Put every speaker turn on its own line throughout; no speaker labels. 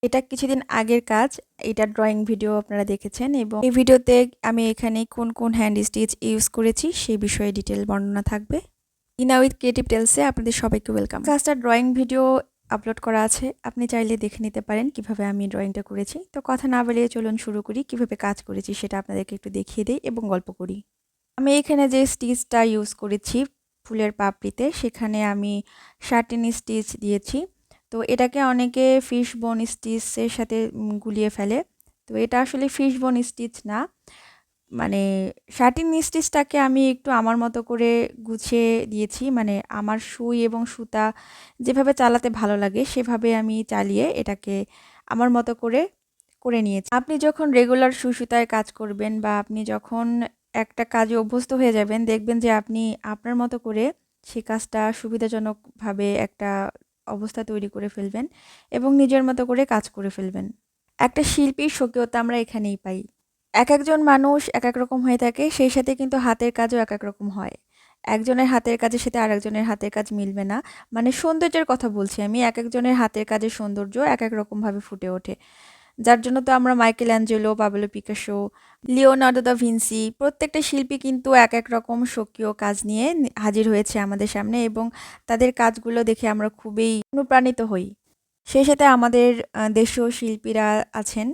এটা কিছুদিন আগের কাজ। এটা ড্রয়িং ভিডিও আপনারা দেখেছেন এবং এই ভিডিওতে আমি এখানে কোন কোন হ্যান্ড স্টিচ ইউজ করেছি সেই বিষয়ে ডিটেল বর্ণনা থাকবে। ইনা উইথ ক্রিয়েটিভ টেলসে আপনাদের সবাইকে ওয়েলকাম। কাজটা ড্রয়িং ভিডিও আপলোড করা আছে, আপনি চাইলে দেখে নিতে পারেন কিভাবে আমি ড্রয়িংটা করেছি। তো কথা না বাড়িয়ে চলুন শুরু করি। কিভাবে কাজ করেছি সেটা আপনাদেরকে একটু দেখিয়ে দিই এবং গল্প করি। আমি এখানে যে স্টিচটা ইউজ করেছি ফুলের পাপড়িতে, সেখানে আমি 13 স্টিচ দিয়েছি। তো এটাকে অনেকে ফিশ বোন স্টিচের সাথে গুলিয়ে ফেলে। তো এটা আসলে ফিশ বোন স্টিচ না, মানে 13 স্টিচটাকে আমি একটু আমার মতো করে গুছিয়ে দিয়েছি। মানে আমার সুই এবং সুতা যেভাবে চালাতে ভালো লাগে সেভাবে আমি চালিয়ে এটাকে আমার মতো করে করে নিয়েছি। আপনি যখন রেগুলার সুই সুতায় কাজ করবেন বা আপনি যখন একটা কাজে অভ্যস্ত হয়ে যাবেন, দেখবেন যে আপনি আপনার মতো করে সেই কাজটা সুবিধাজনকভাবে একটা অবস্থা তৈরি করে ফেলবেন এবং নিজের মতো করে কাজ করে ফেলবেন। একটা শিল্পীর স্বকীয়তা আমরা এখানেই পাই। একেকজন মানুষ একেক রকম হয়ে থাকে, সেই সাথে কিন্তু হাতের কাজও একেক রকম হয়। একজনের হাতের কাজের সাথে আরেকজনের হাতের কাজ মিলবে না। মানে সৌন্দর্যের কথা বলছি আমি। একেকজনের হাতের কাজের সৌন্দর্য একেক রকমভাবে ফুটে ওঠে। যার জন্য তো আমরা Michael Angelo, Pablo Picasso, Leonardo da Vinci প্রত্যেকটা শিল্পী কিন্তু এক রকম স্বকীয় কাজ নিয়ে হাজির হয়েছে আমাদের সামনে এবং তাদের কাজগুলো দেখে আমরা খুবই অনুপ্রাণিত হই। সেই সাথে আমাদের দেশীয় শিল্পীরা আছেন,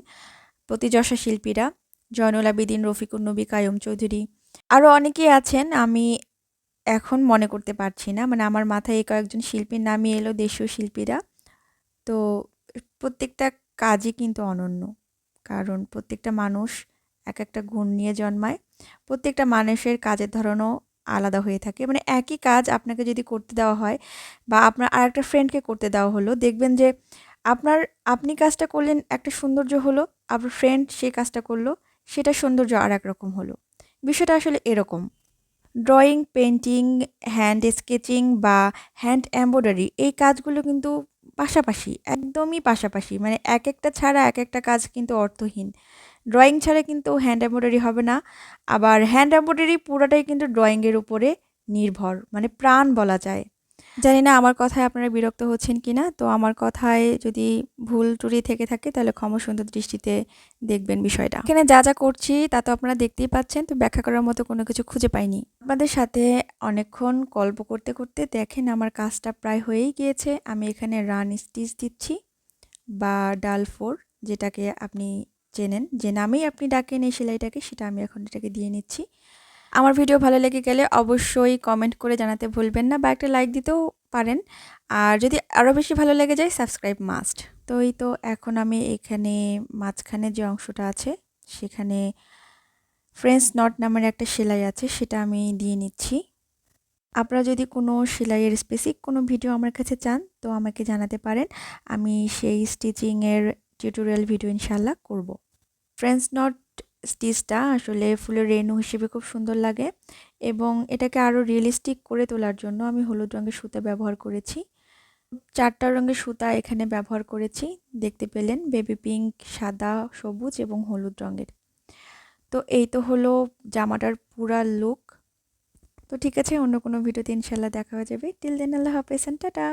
প্রতিযশা শিল্পীরা, জয়নুল আবেদিন, রফিকুন নবী, কাইয়ুম চৌধুরী। আরও অনেকেই আছেন, আমি এখন মনে করতে পারছি না। মানে আমার মাথায় এই কয়েকজন শিল্পীর নামই এলো, দেশীয় শিল্পীরা। তো প্রত্যেকটা কাজই কিন্তু অনন্য, কারণ প্রত্যেকটা মানুষ এক একটা গুণ নিয়ে জন্মায়। প্রত্যেকটা মানুষের কাজের ধরনও আলাদা হয়ে থাকে। মানে একই কাজ আপনাকে যদি করতে দেওয়া হয় বা আপনার আরেকটা ফ্রেন্ডকে করতে দেওয়া হলো, দেখবেন যে আপনি কাজটা করলেন একটা সৌন্দর্য হলো, আপনার ফ্রেন্ড সে কাজটা করলো সেটা সৌন্দর্য আর এক রকম হলো। বিষয়টা আসলে এরকম। ড্রয়িং, পেইন্টিং, হ্যান্ড স্কেচিং বা হ্যান্ড এমব্রয়ডারি এই কাজগুলো কিন্তু পাশাপাশি, একদমই পাশাপাশি। মানে একটা ছাড়া একটা কাজ কিন্তু অর্থহীন। ড্রয়িং ছাড়া কিন্তু হ্যান্ড এমব্রয়ডারি হবে না। আবার হ্যান্ড এমব্রয়ডারি পুরোটাই কিন্তু ড্রয়িংয়ের উপরে নির্ভর, মানে প্রাণ বলা যায়। জানি না আমার কথায় আপনারা বিরক্ত হচ্ছেন কিনা। তো আমার কথায় যদি ভুল ত্রুটি থেকে থাকে তাহলে ক্ষমা সুন্দর দৃষ্টিতে দেখবেন বিষয়টা। এখানে যা যা করছি তা তো আপনারা দেখতেই পাচ্ছেন। তো ব্যাখ্যা করার মতো কোনো কিছু খুঁজে পাইনি। আপনাদের সাথে অনেকক্ষণ গল্প করতে করতে দেখেন আমার কাজটা প্রায় হয়েই গিয়েছে। আমি এখানে রান স্টিচ দিচ্ছি বা ডাল 4, যেটাকে আপনি চেনেন, যে নামেই আপনি ডাকেন এই সেলাইটাকে, সেটা আমি এখন এটাকে দিয়ে নিচ্ছি। আমার ভিডিও ভালো লেগে গেলে অবশ্যই কমেন্ট করে জানাতে ভুলবেন না বা একটা লাইক দিতেও পারেন। আর যদি আরও বেশি ভালো লেগে যায়, সাবস্ক্রাইব মাস্ট। তো এই তো এখন আমি এখানে মাঝখানে যে অংশটা আছে সেখানে ফ্রেঞ্চ নট নামের একটা সেলাই আছে, সেটা আমি দিয়ে নিচ্ছি। আপনারা যদি কোনো সেলাইয়ের স্পেসিফিক কোনো ভিডিও আমার কাছে চান তো আমাকে জানাতে পারেন, আমি সেই স্টিচিংয়ের টিউটোরিয়াল ভিডিও ইনশাল্লাহ করব। ফ্রেঞ্চ নট স্টিচটা আসলে ফুলের রেনু হিসেবে খুব সুন্দর লাগে এবং এটাকে আরও রিয়েলিস্টিক করে তোলার জন্য আমি হলুদ রঙের সুতা ব্যবহার করেছি। 4টা রঙের সুতা এখানে ব্যবহার করেছি, দেখতে পেলেন, বেবি পিঙ্ক, সাদা, সবুজ এবং হলুদ রঙের। তো এই তো হলো জামাটার পুরা লুক। তো ঠিক আছে, অন্য কোনো ভিডিওতে ইনশাল্লাহ দেখা হয়ে যাবে। টিল দেন আল্লাহ হাফেজ, টাটা।